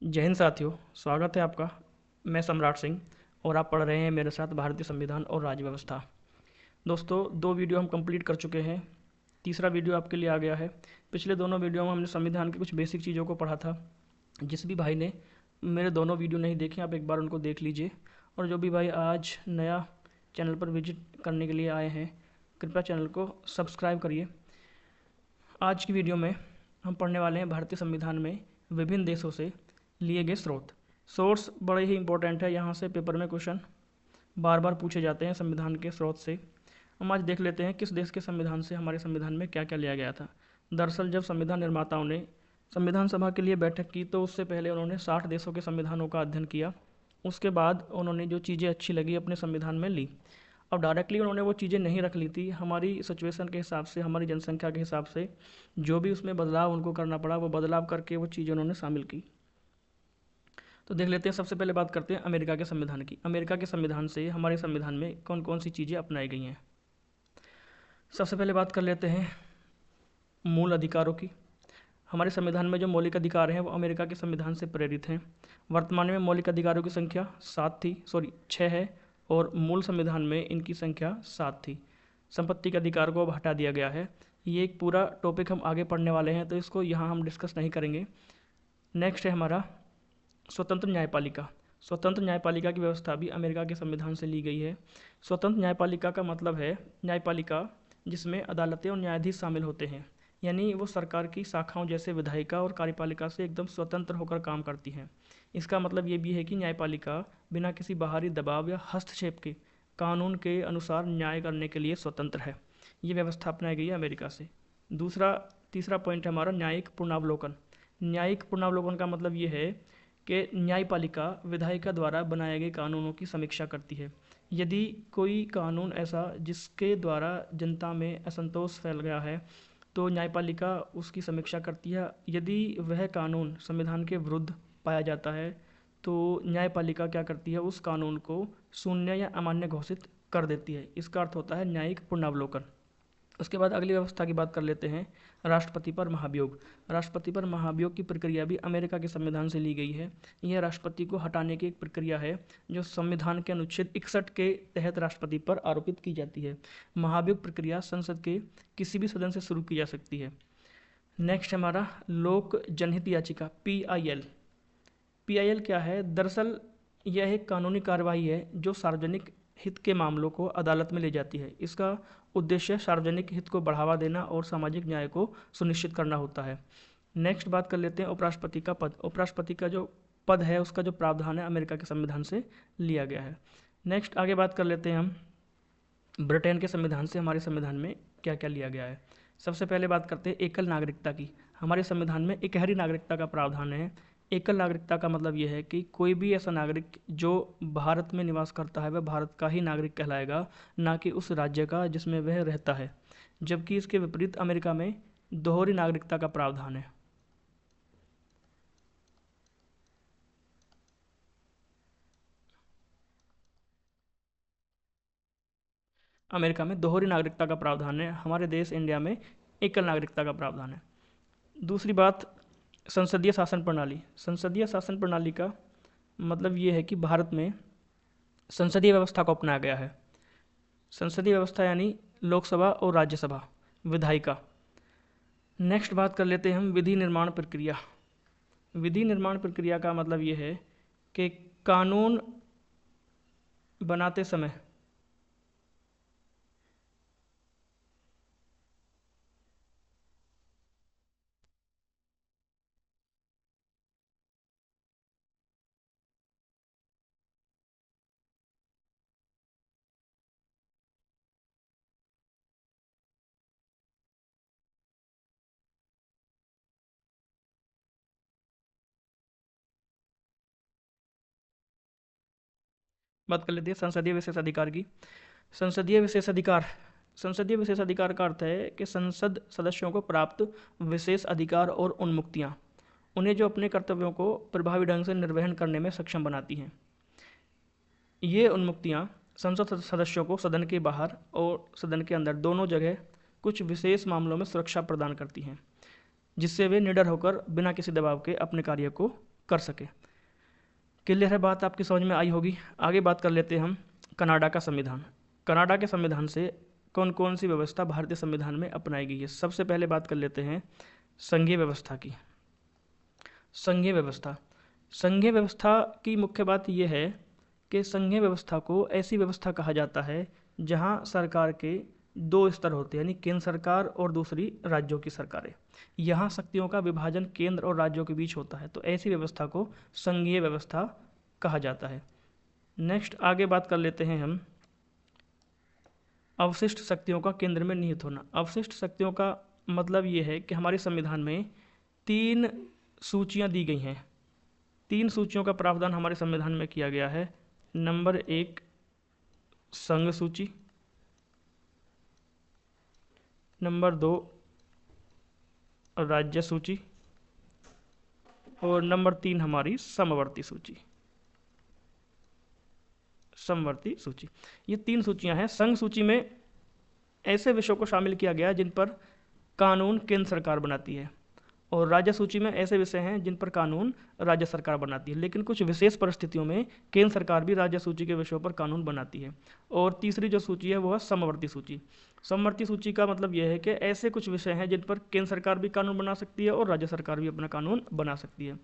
जय हिंद साथियों, स्वागत है आपका। मैं सम्राट सिंह और आप पढ़ रहे हैं मेरे साथ भारतीय संविधान और राज्य व्यवस्था। दोस्तों, 2 वीडियो हम कंप्लीट कर चुके हैं। तीसरा वीडियो आपके लिए आ गया है। पिछले दोनों वीडियो में हमने संविधान की कुछ बेसिक चीज़ों को पढ़ा था। जिस भी भाई ने मेरे दोनों वीडियो नहीं देखे, आप एक बार उनको देख लीजिए। और जो भी भाई आज नया चैनल पर विजिट करने के लिए आए हैं, कृपया चैनल को सब्सक्राइब करिए। आज की वीडियो में हम पढ़ने वाले हैं भारतीय संविधान में विभिन्न देशों से लिए गए स्रोत। सोर्स बड़े ही इंपॉर्टेंट है। यहाँ से पेपर में क्वेश्चन बार बार पूछे जाते हैं संविधान के स्रोत से। हम आज देख लेते हैं किस देश के संविधान से हमारे संविधान में क्या क्या लिया गया था। दरअसल जब संविधान निर्माताओं ने संविधान सभा के लिए बैठक की तो उससे पहले उन्होंने 60 देशों के संविधानों का अध्ययन किया। उसके बाद उन्होंने जो चीज़ें अच्छी लगी अपने संविधान में ली। अब डायरेक्टली उन्होंने वो चीज़ें नहीं रख ली थी। हमारी सिचुएशन के हिसाब से, हमारी जनसंख्या के हिसाब से जो भी उसमें बदलाव उनको करना पड़ा, वो बदलाव करके वो चीज़ें उन्होंने शामिल की। तो देख लेते हैं। सबसे पहले बात करते हैं अमेरिका के संविधान की। अमेरिका के संविधान से हमारे संविधान में कौन कौन सी चीज़ें अपनाई गई हैं। सबसे पहले बात कर लेते हैं मूल अधिकारों की। हमारे संविधान में जो मौलिक अधिकार हैं वो अमेरिका के संविधान से प्रेरित हैं। वर्तमान में मौलिक अधिकारों की संख्या 6 है और मूल संविधान में इनकी संख्या 7 थी। संपत्ति के अधिकार को अब हटा दिया गया है। ये एक पूरा टॉपिक हम आगे पढ़ने वाले हैं, तो इसको यहाँ हम डिस्कस नहीं करेंगे। नेक्स्ट है हमारा स्वतंत्र न्यायपालिका। स्वतंत्र न्यायपालिका की व्यवस्था भी अमेरिका के संविधान से ली गई है। स्वतंत्र न्यायपालिका का मतलब है न्यायपालिका जिसमें अदालतें और न्यायाधीश शामिल होते हैं, यानी वो सरकार की शाखाओं जैसे विधायिका और कार्यपालिका से एकदम स्वतंत्र होकर काम करती हैं। इसका मतलब ये भी है कि न्यायपालिका बिना किसी बाहरी दबाव या हस्तक्षेप के कानून के अनुसार न्याय करने के लिए स्वतंत्र है। ये व्यवस्था अपनाई गई है अमेरिका से। तीसरा पॉइंट है हमारा न्यायिक पुनरावलोकन। न्यायिक पुनरावलोकन का मतलब ये है कि न्यायपालिका विधायिका द्वारा बनाए गए कानूनों की समीक्षा करती है। यदि कोई कानून ऐसा जिसके द्वारा जनता में असंतोष फैल गया है तो न्यायपालिका उसकी समीक्षा करती है। यदि वह कानून संविधान के विरुद्ध पाया जाता है तो न्यायपालिका क्या करती है, उस कानून को शून्य या अमान्य घोषित कर देती है। इसका अर्थ होता है न्यायिक पुनरावलोकन। उसके बाद अगली व्यवस्था की बात कर लेते हैं राष्ट्रपति पर महाभियोग। राष्ट्रपति पर महाभियोग की प्रक्रिया भी अमेरिका के संविधान से ली गई है। यह राष्ट्रपति को हटाने की एक प्रक्रिया है जो संविधान के अनुच्छेद 61 के तहत राष्ट्रपति पर आरोपित की जाती है। महाभियोग प्रक्रिया संसद के किसी भी सदन से शुरू की जा सकती है। नेक्स्ट हमारा लोक जनहित याचिका PIL। PIL क्या है? दरअसल यह एक कानूनी कार्रवाई है जो सार्वजनिक हित के मामलों को अदालत में ले जाती है। इसका उद्देश्य सार्वजनिक हित को बढ़ावा देना और सामाजिक न्याय को सुनिश्चित करना होता है। नेक्स्ट बात कर लेते हैं उपराष्ट्रपति का पद। उपराष्ट्रपति का जो पद है उसका जो प्रावधान है अमेरिका के संविधान से लिया गया है। नेक्स्ट आगे बात कर लेते हैं हम ब्रिटेन के संविधान से हमारे संविधान में क्या क्या लिया गया है। सबसे पहले बात करते हैं एकल नागरिकता की। हमारे संविधान में इकहरी नागरिकता का प्रावधान है। एकल नागरिकता का मतलब यह है कि कोई भी ऐसा नागरिक जो भारत में निवास करता है वह भारत का ही नागरिक कहलाएगा, ना कि उस राज्य का जिसमें वह रहता है। जबकि इसके विपरीत अमेरिका में दोहरी नागरिकता का प्रावधान है। अमेरिका में दोहरी नागरिकता का प्रावधान है। हमारे देश इंडिया में एकल नागरिकता का प्रावधान है। दूसरी बात संसदीय शासन प्रणाली। संसदीय शासन प्रणाली का मतलब ये है कि भारत में संसदीय व्यवस्था को अपनाया गया है। संसदीय व्यवस्था यानी लोकसभा और राज्यसभा, विधायिका। नेक्स्ट बात कर लेते हैं हम विधि निर्माण प्रक्रिया। विधि निर्माण प्रक्रिया का मतलब ये है कि कानून बनाते समय बात कर लेते हैं संसदीय विशेष अधिकार की। संसदीय विशेष अधिकार का अर्थ है कि संसद सदस्यों को प्राप्त विशेष अधिकार और उन्मुक्तियां उन्हें जो अपने कर्तव्यों को प्रभावी ढंग से निर्वहन करने में सक्षम बनाती हैं। ये उन्मुक्तियां संसद सदस्यों को सदन के बाहर और सदन के अंदर दोनों जगह कुछ विशेष मामलों में सुरक्षा प्रदान करती हैं, जिससे वे निडर होकर बिना किसी दबाव के अपने कार्य को कर सके। क्लियर है बात, आपकी समझ में आई होगी। आगे बात कर लेते हैं हम कनाडा का संविधान। कनाडा के संविधान से कौन कौन सी व्यवस्था भारतीय संविधान में अपनाई गई है। सबसे पहले बात कर लेते हैं संघीय व्यवस्था की। संघीय व्यवस्था, संघीय व्यवस्था की मुख्य बात यह है कि संघीय व्यवस्था को ऐसी व्यवस्था कहा जाता है जहां सरकार के दो स्तर होते हैं, यानी केंद्र सरकार और दूसरी राज्यों की सरकारें। यहाँ शक्तियों का विभाजन केंद्र और राज्यों के बीच होता है, तो ऐसी व्यवस्था को संघीय व्यवस्था कहा जाता है। नेक्स्ट आगे बात कर लेते हैं हम अवशिष्ट शक्तियों का केंद्र में निहित होना। अवशिष्ट शक्तियों का मतलब ये है कि हमारे संविधान में 3 सूचियाँ दी गई हैं। 3 सूचियों का प्रावधान हमारे संविधान में किया गया है। नंबर 1 संघ सूची, नंबर 2 राज्य सूची और नंबर 3 हमारी समवर्ती सूची। समवर्ती सूची, ये 3 सूचियां हैं। संघ सूची में ऐसे विषयों को शामिल किया गया जिन पर कानून केंद्र सरकार बनाती है, और राज्य सूची में ऐसे विषय हैं जिन पर कानून राज्य सरकार बनाती है, लेकिन कुछ विशेष परिस्थितियों में केंद्र सरकार भी राज्य सूची के विषयों पर कानून बनाती है। और तीसरी जो सूची है वो है समवर्ती सूची। समवर्ती सूची का मतलब यह है कि ऐसे कुछ विषय हैं जिन पर केंद्र सरकार भी कानून बना सकती है और राज्य सरकार भी अपना कानून बना सकती है।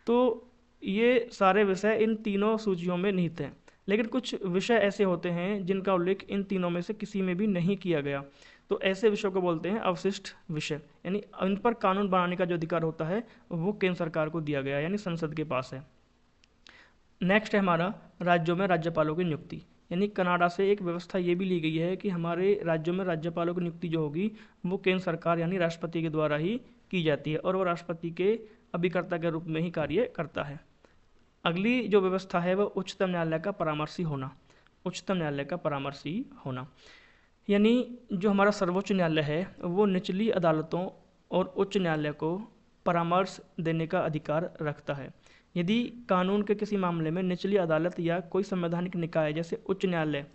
तो ये सारे विषय इन तीनों सूचियों में निहित हैं, लेकिन कुछ विषय ऐसे होते हैं जिनका उल्लेख इन तीनों में से किसी में भी नहीं किया गया, तो ऐसे विषयों को बोलते हैं अवशिष्ट विषय, यानी इन पर कानून बनाने का जो अधिकार होता है वो केंद्र सरकार को दिया गया, यानी संसद के पास है। नेक्स्ट है हमारा राज्यों में राज्यपालों की नियुक्ति, यानी कनाडा से एक व्यवस्था ये भी ली गई है कि हमारे राज्यों में राज्यपालों की नियुक्ति जो होगी वो केंद्र सरकार यानी राष्ट्रपति के द्वारा ही की जाती है, और वो राष्ट्रपति के अभिकर्ता के रूप में ही कार्य करता है। अगली जो व्यवस्था है वह उच्चतम न्यायालय का परामर्शी होना। उच्चतम न्यायालय का परामर्शी होना यानी जो हमारा सर्वोच्च न्यायालय है वो निचली अदालतों और उच्च न्यायालय को परामर्श देने का अधिकार रखता है। यदि कानून के किसी मामले में निचली अदालत या कोई संवैधानिक निकाय जैसे उच्च न्यायालय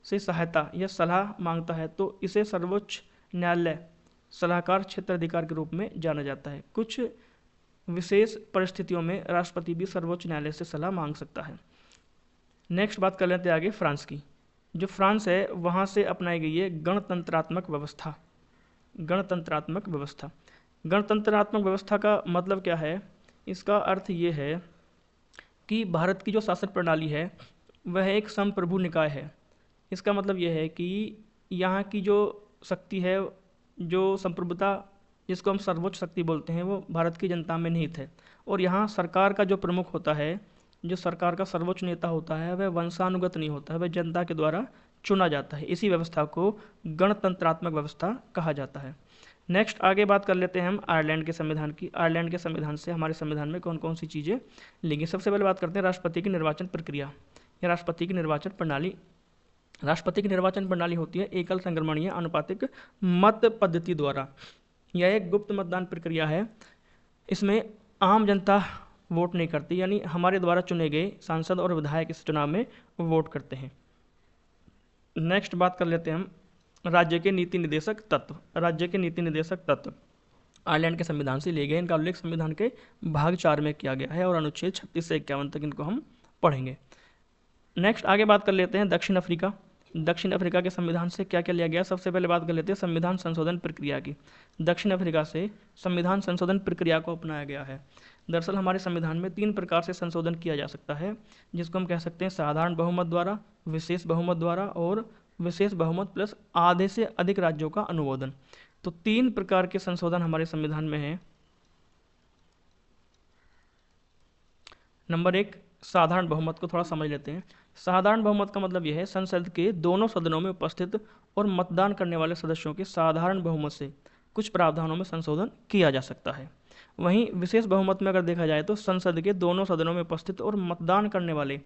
से सहायता या सलाह मांगता है तो इसे सर्वोच्च न्यायालय सलाहकार क्षेत्राधिकार के रूप में जाना जाता है। कुछ विशेष परिस्थितियों में राष्ट्रपति भी सर्वोच्च न्यायालय से सलाह मांग सकता है। नेक्स्ट बात कर लेते हैं आगे फ्रांस की। जो फ्रांस है वहाँ से अपनाई गई है गणतंत्रात्मक व्यवस्था। गणतंत्रात्मक व्यवस्था, गणतंत्रात्मक व्यवस्था का मतलब क्या है? इसका अर्थ ये है कि भारत की जो शासन प्रणाली है वह एक संप्रभु निकाय है। इसका मतलब यह है कि यहाँ की जो शक्ति है, जो संप्रभुता जिसको हम सर्वोच्च शक्ति बोलते हैं, वो भारत की जनता में निहित है। और यहाँ सरकार का जो प्रमुख होता है, जो सरकार का सर्वोच्च नेता होता है, वह वंशानुगत नहीं होता है, वह जनता के द्वारा चुना जाता है। इसी व्यवस्था को गणतंत्रात्मक व्यवस्था कहा जाता है। नेक्स्ट आगे बात कर लेते हैं हम आयरलैंड के संविधान की। आयरलैंड के संविधान से हमारे संविधान में कौन कौन सी चीज़ें लेंगी। सबसे पहले बात करते हैं राष्ट्रपति की निर्वाचन प्रक्रिया या राष्ट्रपति की निर्वाचन प्रणाली। राष्ट्रपति की निर्वाचन प्रणाली होती है एकल संक्रमणीय आनुपातिक मत पद्धति द्वारा। यह एक गुप्त मतदान प्रक्रिया है। इसमें आम जनता वोट नहीं करती, यानी हमारे द्वारा चुने गए सांसद और विधायक इस चुनाव में वोट करते हैं। नेक्स्ट बात कर लेते हैं हम राज्य के नीति निर्देशक तत्व। राज्य के नीति निर्देशक तत्व आयरलैंड के संविधान से लिए गए। इनका उल्लेख संविधान के भाग 4 में किया गया है और अनुच्छेद 36 से 51 तक इनको हम पढ़ेंगे। नेक्स्ट आगे बात कर लेते हैं दक्षिण अफ्रीका। दक्षिण अफ्रीका के संविधान से क्या क्या लिया गया? सबसे पहले बात कर लेते हैं संविधान संशोधन प्रक्रिया की। दक्षिण अफ्रीका से संविधान संशोधन प्रक्रिया को अपनाया गया है। दरअसल हमारे संविधान में 3 प्रकार से संशोधन किया जा सकता है, जिसको हम कह सकते हैं साधारण बहुमत द्वारा, विशेष बहुमत द्वारा और विशेष बहुमत प्लस आधे से अधिक राज्यों का अनुमोदन। तो 3 प्रकार के संशोधन हमारे संविधान में हैं। नंबर 1 साधारण बहुमत को थोड़ा समझ लेते हैं। साधारण बहुमत का मतलब यह है संसद के दोनों सदनों में उपस्थित और मतदान करने वाले सदस्यों के साधारण बहुमत से कुछ प्रावधानों में संशोधन किया जा सकता है। वहीं विशेष बहुमत में अगर देखा जाए तो संसद के दोनों सदनों में उपस्थित और मतदान करने वाले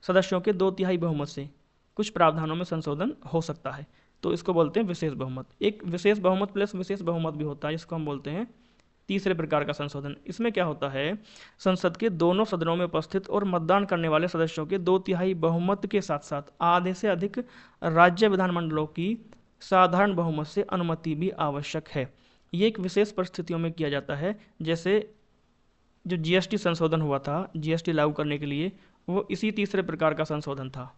सदस्यों के 2/3 बहुमत से कुछ प्रावधानों में संशोधन हो सकता है, तो इसको बोलते हैं विशेष बहुमत। एक विशेष बहुमत प्लस विशेष बहुमत भी होता है, जिसको हम बोलते हैं तीसरे प्रकार का संशोधन। इसमें क्या होता है, संसद के दोनों सदनों में उपस्थित और मतदान करने वाले सदस्यों के 2/3 बहुमत के साथ साथ आधे से अधिक राज्य विधानमंडलों की साधारण बहुमत से अनुमति भी आवश्यक है। ये एक विशेष परिस्थितियों में किया जाता है, जैसे जो जीएसटी संशोधन हुआ था, जीएसटी लागू करने के लिए, वो इसी तीसरे प्रकार का संशोधन था।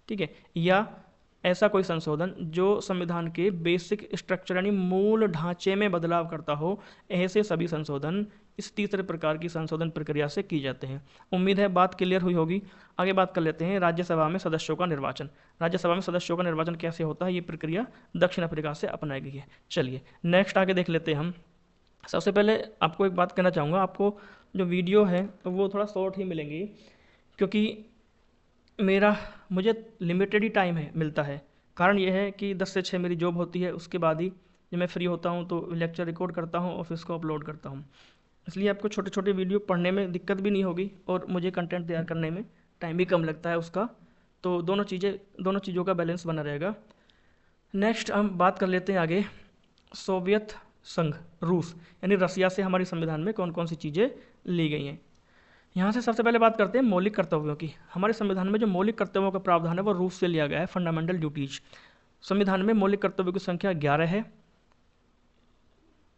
ठीक है, या ऐसा कोई संशोधन जो संविधान के बेसिक स्ट्रक्चर यानी मूल ढांचे में बदलाव करता हो, ऐसे सभी संशोधन इस तीसरे प्रकार की संशोधन प्रक्रिया से की जाते हैं। उम्मीद है बात क्लियर हुई होगी। आगे बात कर लेते हैं राज्यसभा में सदस्यों का निर्वाचन। राज्यसभा में सदस्यों का निर्वाचन कैसे होता है, ये प्रक्रिया दक्षिण अफ्रीका से अपनाई गई है। चलिए नेक्स्ट आगे देख लेते हैं हम। सबसे पहले आपको एक बात कहना चाहूँगा, आपको जो वीडियो है वो थोड़ा शॉर्ट ही मिलेंगी, क्योंकि मुझे लिमिटेड ही टाइम मिलता है। कारण यह है कि 10 से 6 मेरी जॉब होती है, उसके बाद ही जब मैं फ्री होता हूँ तो लेक्चर रिकॉर्ड करता हूँ और फिर उसको अपलोड करता हूँ। इसलिए आपको छोटे छोटे वीडियो पढ़ने में दिक्कत भी नहीं होगी और मुझे कंटेंट तैयार करने में टाइम भी कम लगता है उसका। तो दोनों चीज़ों का बैलेंस बना रहेगा। नेक्स्ट हम बात कर लेते हैं आगे, सोवियत संघ, रूस यानी रसिया से हमारे संविधान में कौन कौन सी चीज़ें ली गई हैं। यहाँ से सबसे पहले बात करते हैं मौलिक कर्तव्यों की। हमारे संविधान में जो मौलिक कर्तव्यों का प्रावधान है वो रूस से लिया गया है, फंडामेंटल ड्यूटीज। संविधान में मौलिक कर्तव्यों की संख्या 11 है।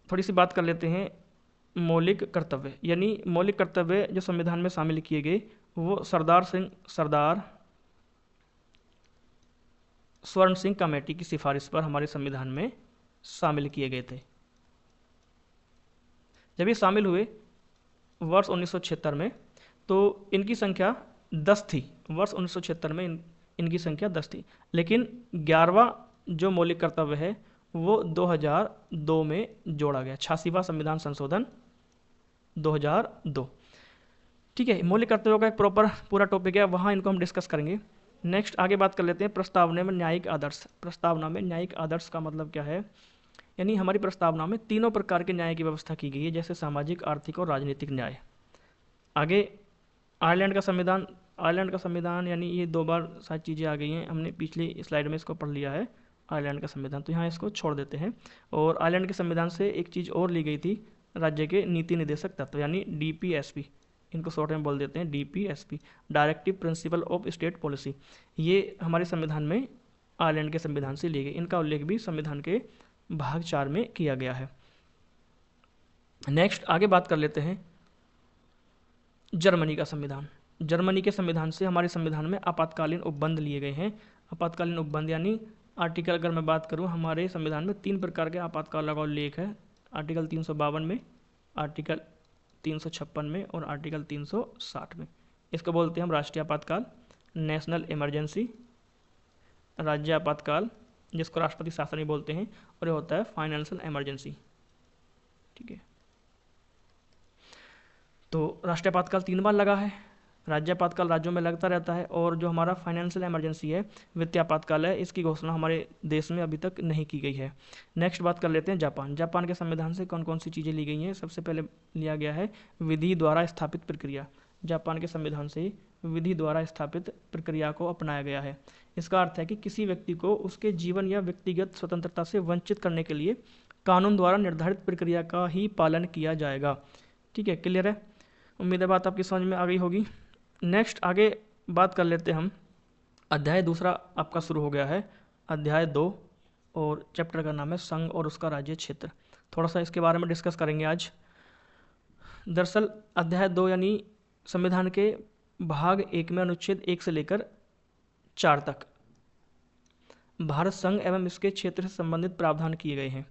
थोड़ी सी बात कर लेते हैं मौलिक कर्तव्य, यानी मौलिक कर्तव्य जो संविधान में शामिल किए गए वो सरदार स्वर्ण सिंह कमेटी की सिफारिश पर हमारे संविधान में शामिल किए गए थे। जब ये शामिल हुए वर्ष 1976 में, तो इनकी संख्या 10 थी। वर्ष 1976 में इनकी संख्या 10 थी, लेकिन 11वां जो मौलिक कर्तव्य है वो 2002 में जोड़ा गया। 86वां संविधान संशोधन 2002। ठीक है, मौलिक कर्तव्यों का एक प्रॉपर पूरा टॉपिक है, वहाँ इनको हम डिस्कस करेंगे। नेक्स्ट आगे बात कर लेते हैं प्रस्तावना में न्यायिक आदर्श। प्रस्तावना में न्यायिक आदर्श का मतलब क्या है, यानी हमारी प्रस्तावना में तीनों प्रकार के न्याय की व्यवस्था की गई है, जैसे सामाजिक, आर्थिक और राजनीतिक न्याय। आगे आयरलैंड का संविधान यानी ये 2 बार सारी चीज़ें आ गई हैं, हमने पिछली स्लाइड में इसको पढ़ लिया है आयरलैंड का संविधान, तो यहाँ इसको छोड़ देते हैं। और आयरलैंड के संविधान से एक चीज़ और ली गई थी, राज्य के नीति निर्देशक तत्व यानी DPSP, इनको शॉर्ट में बोल देते हैं DPSP, directive principle of state policy. ये हमारे संविधान में आयरलैंड के संविधान से लिए गए। इनका उल्लेख भी संविधान के भाग 4 में किया गया है। नेक्स्ट आगे बात कर लेते हैं जर्मनी का संविधान। जर्मनी के संविधान से हमारे संविधान में आपातकालीन उपबंध लिए गए हैं। आपातकालीन उपबंध यानी आर्टिकल, अगर मैं बात करूं, हमारे संविधान में 3 प्रकार के आपातकाल का उल्लेख है। आर्टिकल 352 में, आर्टिकल 356 में और आर्टिकल 360 में। इसको बोलते हैं हम राष्ट्रीय आपातकाल, नेशनल इमरजेंसी, राज्य आपातकाल जिसको राष्ट्रपति शासन ही बोलते हैं, और ये होता है फाइनेंशियल इमरजेंसी। ठीक है, तो राष्ट्रीय आपातकाल 3 बार लगा है, राज्य आपातकाल राज्यों में लगता रहता है, और जो हमारा फाइनेंशियल इमरजेंसी है, वित्तीय आपातकाल है, इसकी घोषणा हमारे देश में अभी तक नहीं की गई है। नेक्स्ट बात कर लेते हैं जापान। जापान के संविधान से कौन कौन सी चीज़ें ली गई हैं। सबसे पहले लिया गया है विधि द्वारा स्थापित प्रक्रिया। जापान के संविधान से विधि द्वारा स्थापित प्रक्रिया को अपनाया गया है। इसका अर्थ है कि किसी व्यक्ति को उसके जीवन या व्यक्तिगत स्वतंत्रता से वंचित करने के लिए कानून द्वारा निर्धारित प्रक्रिया का ही पालन किया जाएगा। ठीक है, क्लियर है? उम्मीद है बात आपकी समझ में आ गई होगी। नेक्स्ट आगे बात कर लेते हैं हम, अध्याय 2 आपका शुरू हो गया है, अध्याय 2, और चैप्टर का नाम है संघ और उसका राज्य क्षेत्र। थोड़ा सा इसके बारे में डिस्कस करेंगे आज। दरअसल अध्याय 2 यानी संविधान के भाग 1 में अनुच्छेद 1 से लेकर 4 तक भारत संघ एवं इसके क्षेत्र से संबंधित प्रावधान किए गए हैं।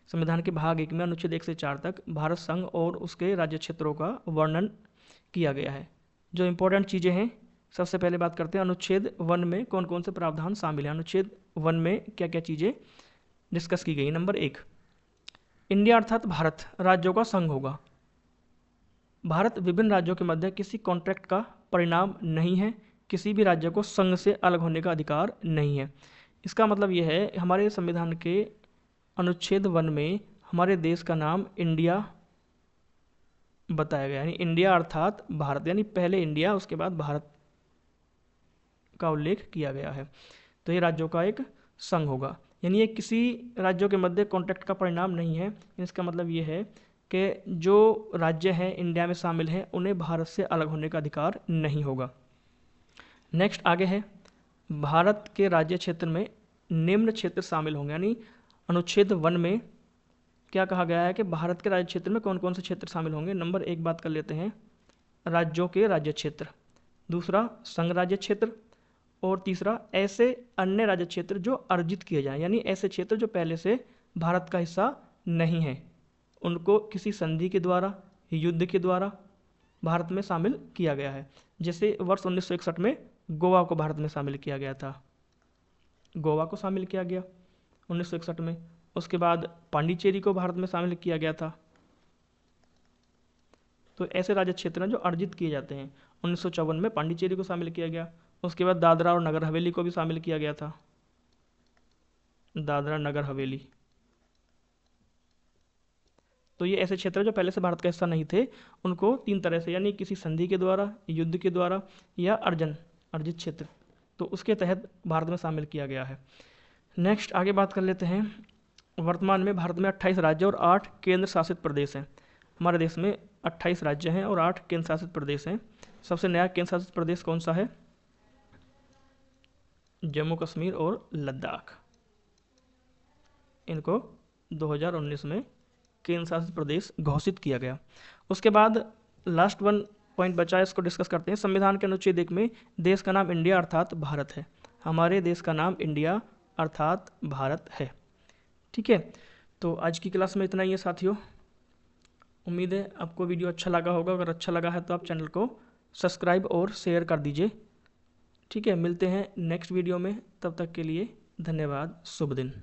संविधान के भाग 1 में अनुच्छेद 1 से 4 तक भारत संघ और उसके राज्य क्षेत्रों का वर्णन किया गया है। जो इंपॉर्टेंट चीज़ें हैं, सबसे पहले बात करते हैं अनुच्छेद 1 में कौन कौन से प्रावधान शामिल हैं। अनुच्छेद 1 में क्या क्या चीज़ें डिस्कस की गई। नंबर 1, इंडिया अर्थात भारत राज्यों का संघ होगा। भारत विभिन्न राज्यों के मध्य किसी कॉन्ट्रैक्ट का परिणाम नहीं है। किसी भी राज्य को संघ से अलग होने का अधिकार नहीं है। इसका मतलब यह है, हमारे संविधान के अनुच्छेद 1 में हमारे देश का नाम इंडिया बताया गया, यानी इंडिया अर्थात भारत, यानी पहले इंडिया उसके बाद भारत का उल्लेख किया गया है। तो ये राज्यों का एक संघ होगा, यानी ये किसी राज्यों के मध्य कॉन्ट्रैक्ट का परिणाम नहीं है। इसका मतलब ये है कि जो राज्य हैं इंडिया में शामिल हैं उन्हें भारत से अलग होने का अधिकार नहीं होगा। नेक्स्ट आगे है, भारत के राज्य क्षेत्र में निम्न क्षेत्र शामिल होंगे, यानी अनुच्छेद 1 में क्या कहा गया है कि भारत के राज्य क्षेत्र में कौन कौन से क्षेत्र शामिल होंगे। नंबर 1 बात कर लेते हैं राज्यों के राज्य क्षेत्र, दूसरा संघ राज्य क्षेत्र, और तीसरा ऐसे अन्य राज्य क्षेत्र जो अर्जित किए जाएं, यानी ऐसे क्षेत्र जो पहले से भारत का हिस्सा नहीं है, उनको किसी संधि के द्वारा, युद्ध के द्वारा भारत में शामिल किया गया है। जैसे वर्ष 1961 में गोवा को भारत में शामिल किया गया था, गोवा को शामिल किया गया 1961 में। उसके बाद पांडिचेरी को भारत में शामिल किया गया था। तो ऐसे राज्य क्षेत्र हैं जो अर्जित किए जाते हैं। 1954 में पांडिचेरी को शामिल किया गया। उसके बाद दादरा और नगर हवेली को भी शामिल किया गया था, दादरा नगर हवेली। तो ये ऐसे क्षेत्र जो पहले से भारत का हिस्सा नहीं थे, उनको 3 तरह से, यानी किसी संधि के द्वारा, युद्ध के द्वारा या अर्जित क्षेत्र, तो उसके तहत भारत में शामिल किया गया है। नेक्स्ट आगे बात कर लेते हैं। वर्तमान में भारत में 28 राज्य और 8 केंद्र शासित प्रदेश हैं। हमारे देश में 28 राज्य हैं और 8 केंद्र शासित प्रदेश हैं। सबसे नया केंद्र शासित प्रदेश कौन सा है? जम्मू कश्मीर और लद्दाख। इनको 2019 में केंद्र शासित प्रदेश घोषित किया गया। उसके बाद लास्ट 1 पॉइंट बचा है, इसको डिस्कस करते हैं। संविधान के अनुच्छेद 1 में देश का नाम इंडिया अर्थात भारत है। हमारे देश का नाम इंडिया अर्थात भारत है। ठीक है, तो आज की क्लास में इतना ही है साथियों। उम्मीद है आपको वीडियो अच्छा लगा होगा। अगर अच्छा लगा है तो आप चैनल को सब्सक्राइब और शेयर कर दीजिए। ठीक है, मिलते हैं नेक्स्ट वीडियो में। तब तक के लिए धन्यवाद। शुभ दिन।